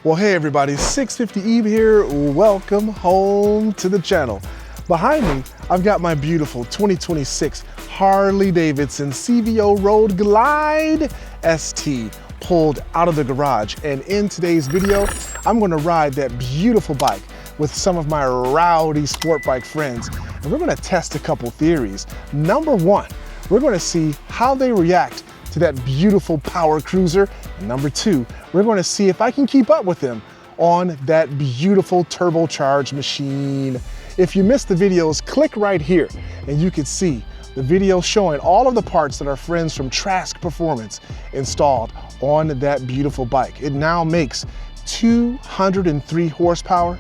Well, hey everybody, 650 Eve here. Welcome home to the channel. Behind me, I've got my beautiful 2026 Harley-Davidson CVO Road Glide ST pulled out of the garage. And in today's video, I'm gonna ride that beautiful bike with some of my rowdy sport bike friends. And we're gonna test a couple theories. Number one, we're gonna see how they react to that beautiful power cruiser. And number two, we're going to see if I can keep up with them on that beautiful turbocharged machine. If you missed the videos, click right here and you can see the video showing all of the parts that our friends from Trask Peformance installed on that beautiful bike. It now makes 203 horsepower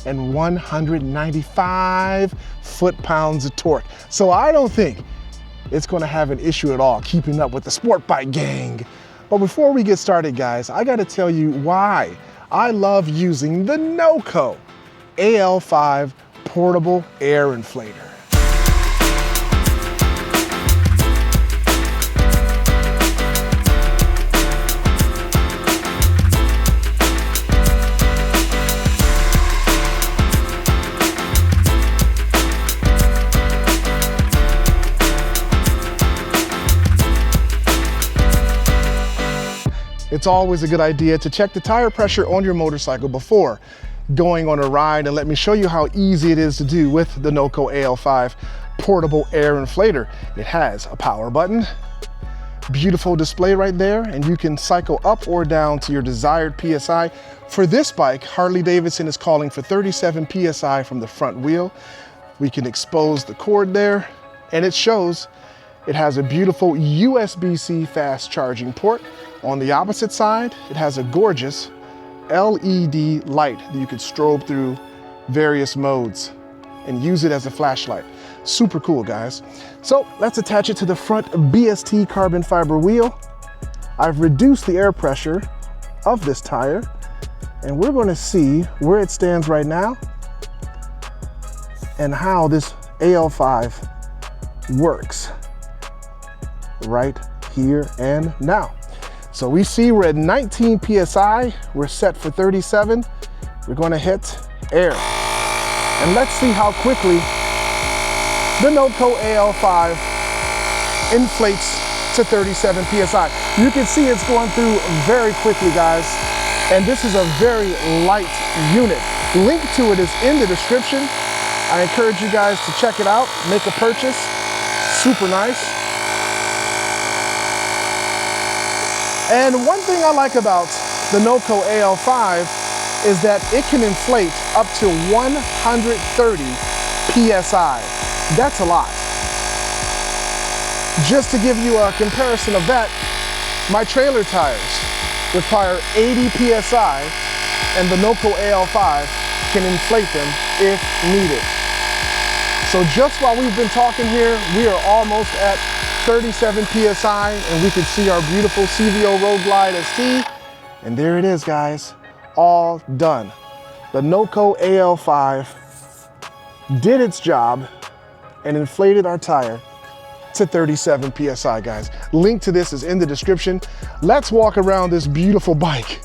and 195 foot-pounds of torque. So I don't think it's gonna have an issue at all keeping up with the sport bike gang. But before we get started, guys, I gotta tell you why I love using the NOCO AL5 portable air inflator. It's always a good idea to check the tire pressure on your motorcycle before going on a ride, and let me show you how easy it is to do with the NOCO AL5 portable air inflator. It has a power button, beautiful display right there, and you can cycle up or down to your desired PSI. For this bike, Harley-Davidson is calling for 37 PSI from the front wheel. We can expose the cord there, and it shows it has a beautiful USB-C fast charging port. On the opposite side, it has a gorgeous LED light that you could strobe through various modes and use it as a flashlight. Super cool, guys. So let's attach it to the front BST carbon fiber wheel. I've reduced the air pressure of this tire, and we're going to see where it stands right now and how this AL5 works right here and now. So we see we're at 19 PSI, we're set for 37. We're gonna hit air. And let's see how quickly the NOCO AL5 inflates to 37 PSI. You can see it's going through very quickly, guys. And this is a very light unit. Link to it is in the description. I encourage you guys to check it out, make a purchase. Super nice. And one thing I like about the NOCO AL5 is that it can inflate up to 130 PSI. That's a lot. Just to give you a comparison of that, my trailer tires require 80 PSI and the NOCO AL5 can inflate them if needed. So just while we've been talking here, we are almost at 37 PSI, and we can see our beautiful CVO Road Glide ST. And there it is, guys, all done. The NOCO AL5 did its job and inflated our tire to 37 PSI, guys. Link to this is in the description. Let's walk around this beautiful bike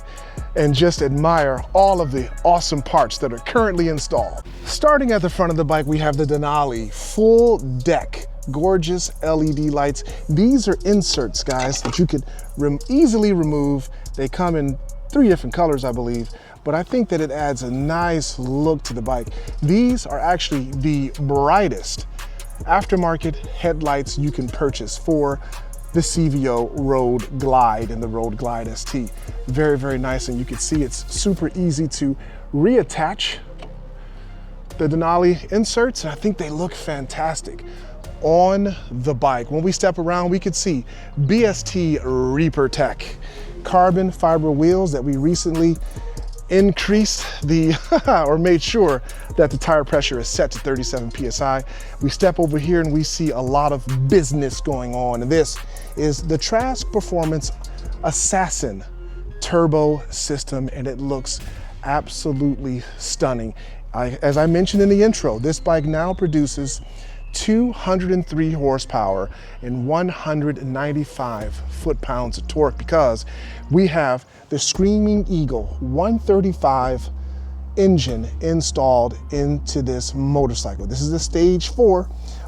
and just admire all of the awesome parts that are currently installed. Starting at the front of the bike, we have the Denali full deck gorgeous LED lights. These are inserts, guys, that you could easily remove. They come in 3 different colors, I believe, but I think that it adds a nice look to the bike. These are actually the brightest aftermarket headlights you can purchase for the CVO Road Glide and the Road Glide ST. Very, very nice, and you can see it's super easy to reattach the Denali inserts. I think they look fantastic on the bike. When we step around, we could see BST Reaper Tech carbon fiber wheels that we recently increased or made sure that the tire pressure is set to 37 PSI. We step over here and we see a lot of business going on. And this is the Trask Peformance Assassin turbo system, and it looks absolutely stunning. As I mentioned in the intro, this bike now produces 203 horsepower and 195 foot-pounds of torque, because we have the Screaming Eagle 135 engine installed into this motorcycle. This is the Stage 4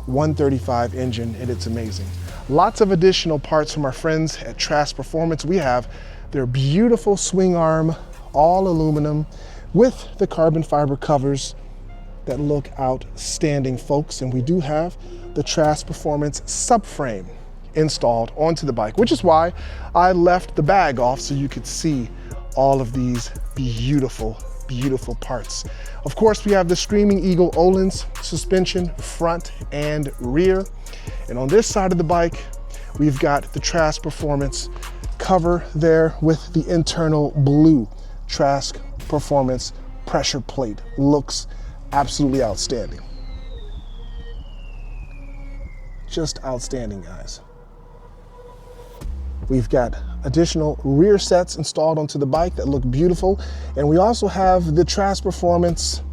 135 engine, and it's amazing. Lots of additional parts from our friends at Trask Peformance. We have their beautiful swing arm, all aluminum, with the carbon fiber covers that look outstanding, folks. And we do have the Trask Peformance subframe installed onto the bike, which is why I left the bag off so you could see all of these beautiful, beautiful parts. Of course, we have the Screaming Eagle Öhlins suspension, front and rear. And on this side of the bike, we've got the Trask Peformance cover there with the internal blue Trask Peformance pressure plate. Looks absolutely outstanding. Just outstanding, guys. We've got additional rear sets installed onto the bike that look beautiful. And we also have the Trask Peformance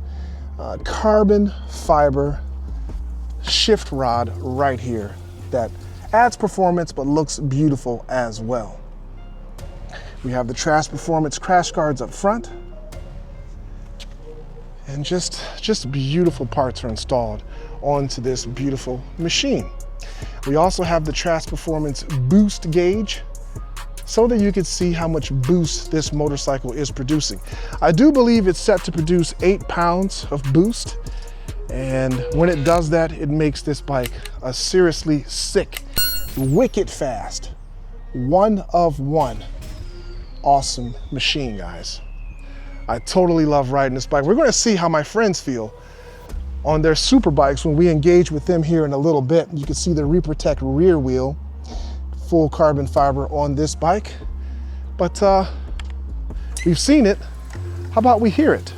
carbon fiber shift rod right here that adds performance but looks beautiful as well. We have the Trask Peformance crash guards up front. And just beautiful parts are installed onto this beautiful machine. We also have the Trask Peformance boost gauge so that you can see how much boost this motorcycle is producing. I do believe it's set to produce 8 pounds of boost. And when it does that, it makes this bike a seriously sick, wicked fast, one of one awesome machine, guys. I totally love riding this bike. We're going to see how my friends feel on their super bikes when we engage with them here in a little bit. You can see the ReProtect rear wheel, full carbon fiber on this bike. But we've seen it. How about we hear it?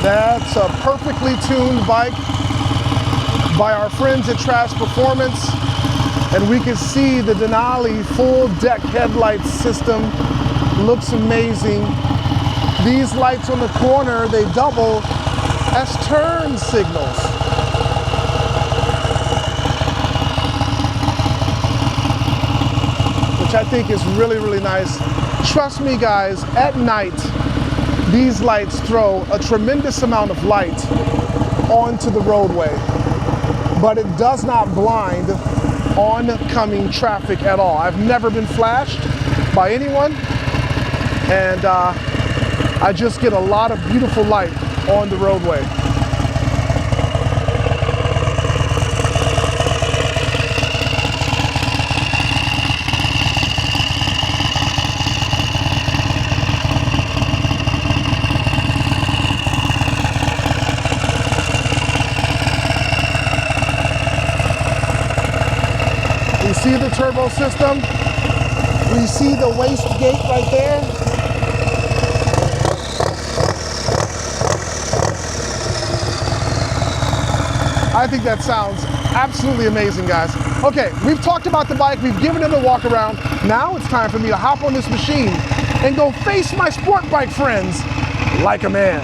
That's a perfectly tuned bike by our friends at Trask Peformance. And we can see the Denali full deck headlight system. Looks amazing. These lights on the corner, they double as turn signals. Which I think is really, really nice. Trust me, guys, at night, these lights throw a tremendous amount of light onto the roadway, but it does not blind oncoming traffic at all. I've never been flashed by anyone, and I just get a lot of beautiful light on the roadway. See the turbo system? We see the waste gate right there. I think that sounds absolutely amazing, guys. Okay, we've talked about the bike, we've given it a walk around. Now it's time for me to hop on this machine and go face my sport bike friends like a man.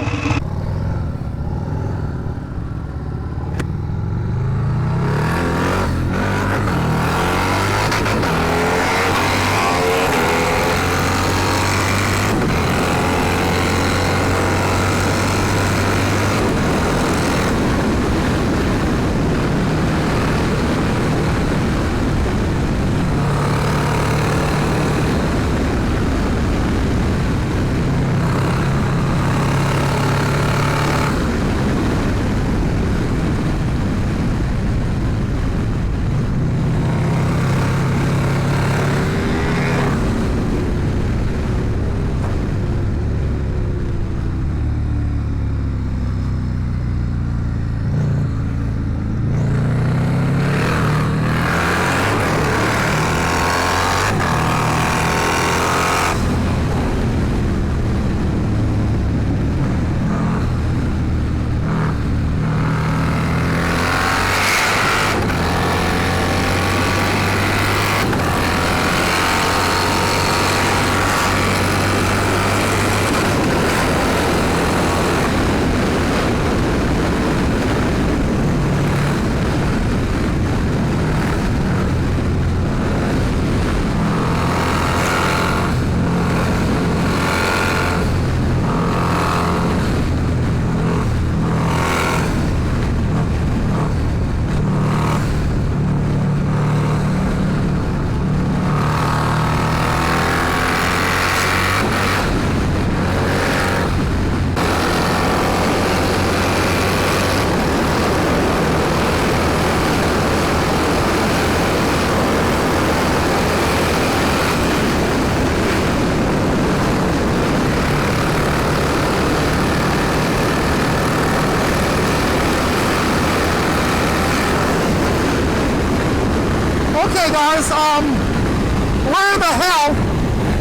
Okay, guys, where the hell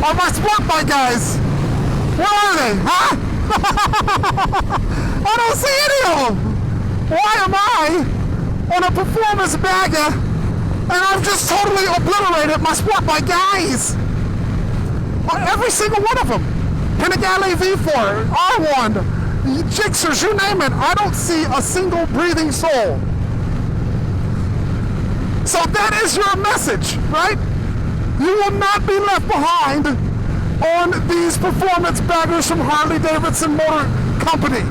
are my sport bike guys? Where are they, huh? I don't see any of them. Why am I on a performance bagger and I've just totally obliterated my sport bike guys? Every single one of them. Panigale V4, R1, Jixers, you name it. I don't see a single breathing soul. So that is your message, right? You will not be left behind on these performance baggers from Harley-Davidson Motor Company.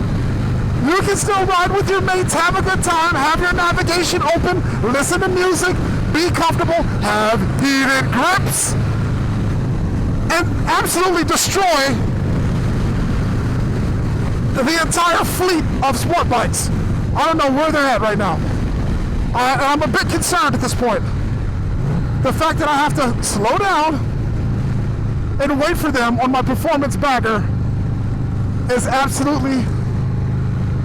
You can still ride with your mates, have a good time, have your navigation open, listen to music, be comfortable, have heated grips, and absolutely destroy the entire fleet of sport bikes. I don't know where they're at right now. I'm a bit concerned at this point. The fact that I have to slow down and wait for them on my performance bagger is absolutely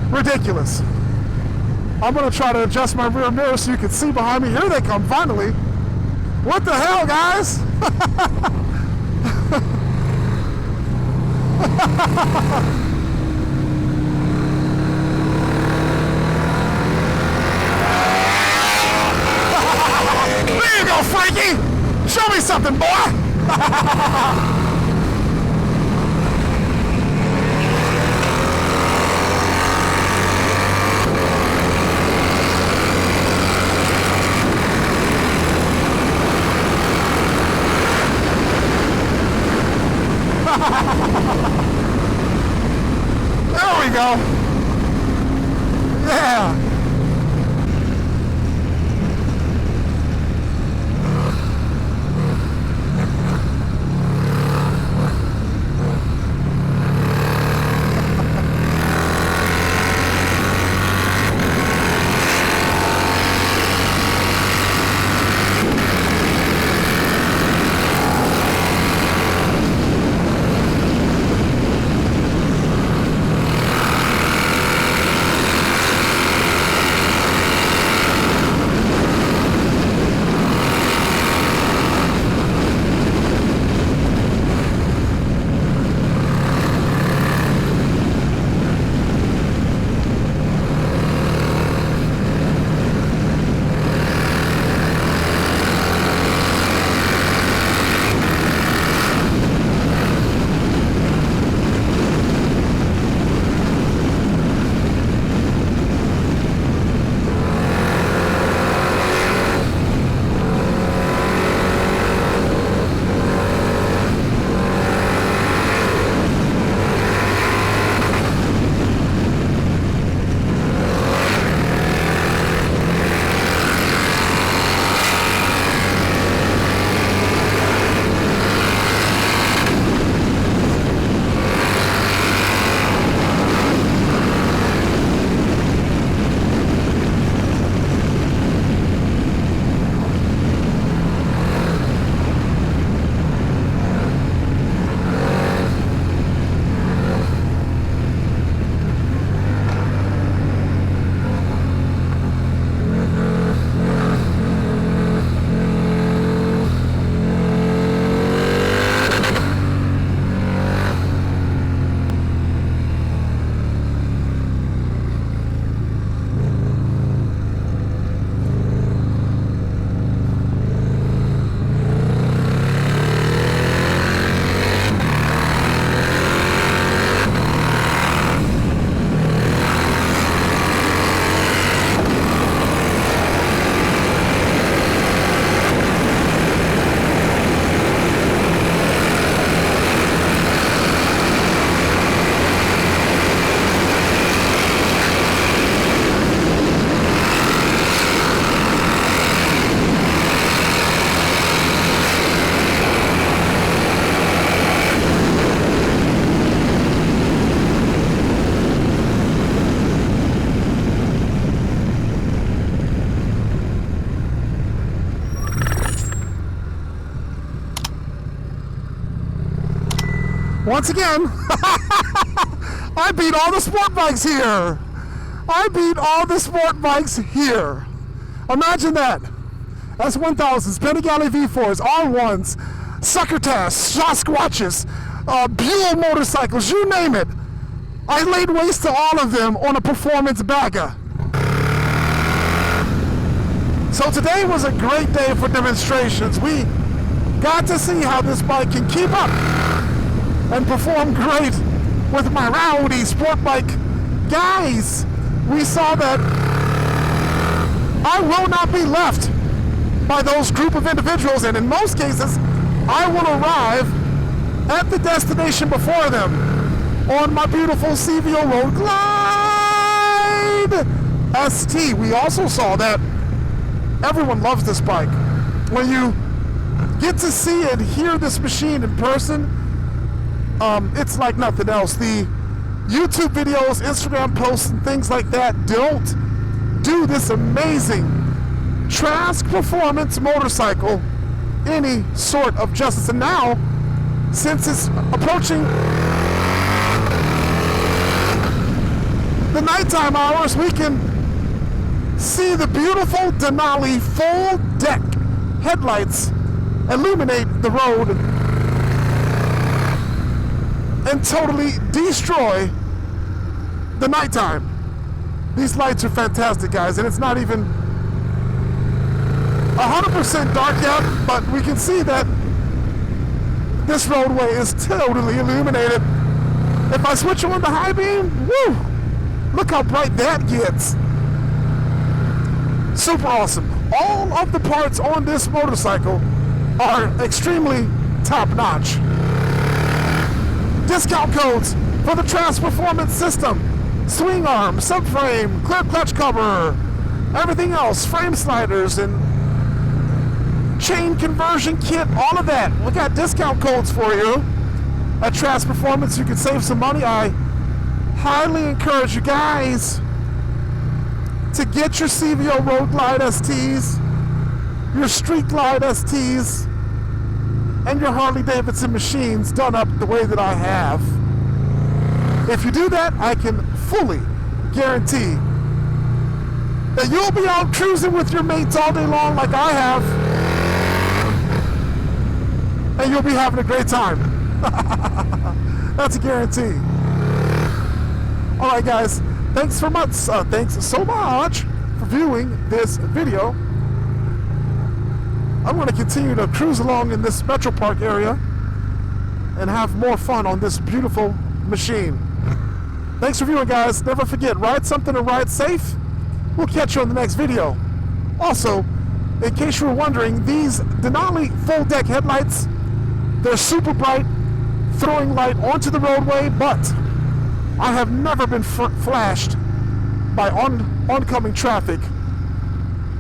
ridiculous. I'm gonna try to adjust my rear mirror so you can see behind me. Here they come, finally. What the hell, guys? There you go, Frankie! Show me something, boy! There we go. Yeah. Once again, I beat all the sport bikes here. I beat all the sport bikes here. Imagine that. S1000s, Panigale V4s, R1s, Succotash, Sasquatches, Buell motorcycles, you name it. I laid waste to all of them on a performance bagger. So today was a great day for demonstrations. We got to see how this bike can keep up and perform great with my Rowdy sport bike. Guys, we saw that I will not be left by those group of individuals, and in most cases, I will arrive at the destination before them on my beautiful CVO Road Glide ST. We also saw that everyone loves this bike. When you get to see and hear this machine in person, it's like nothing else. The YouTube videos, Instagram posts, and things like that don't do this amazing Trask Peformance motorcycle any sort of justice. And now, since it's approaching the nighttime hours, we can see the beautiful Denali full deck headlights illuminate the road and totally destroy the nighttime. These lights are fantastic, guys, and it's not even 100% dark yet, but we can see that this roadway is totally illuminated. If I switch on the high beam, woo, look how bright that gets. Super awesome. All of the parts on this motorcycle are extremely top-notch. Discount codes for the Trask Peformance system: swing arm, subframe, clear clutch cover, everything else, frame sliders and chain conversion kit, all of that. We got discount codes for you at Trask Peformance. You can save some money. I highly encourage you guys to get your CVO Road Glide STs, your Street Glide STs, and your Harley-Davidson machines done up the way that I have. If you do that, I can fully guarantee that you'll be out cruising with your mates all day long like I have, and you'll be having a great time. That's a guarantee. All right, guys, thanks so much for viewing this video. I'm going to continue to cruise along in this Metro Park area and have more fun on this beautiful machine. Thanks for viewing, guys. Never forget, ride something and ride safe. We'll catch you on the next video. Also, in case you were wondering, these Denali full deck headlights, they're super bright, throwing light onto the roadway, but I have never been flashed by oncoming traffic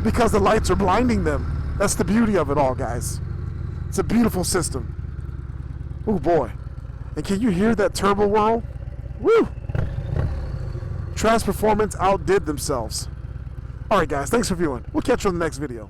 because the lights are blinding them. That's the beauty of it all, guys. It's a beautiful system. Oh boy. And can you hear that turbo whirl? Woo! Trask Peformance outdid themselves. Alright, guys, thanks for viewing. We'll catch you on the next video.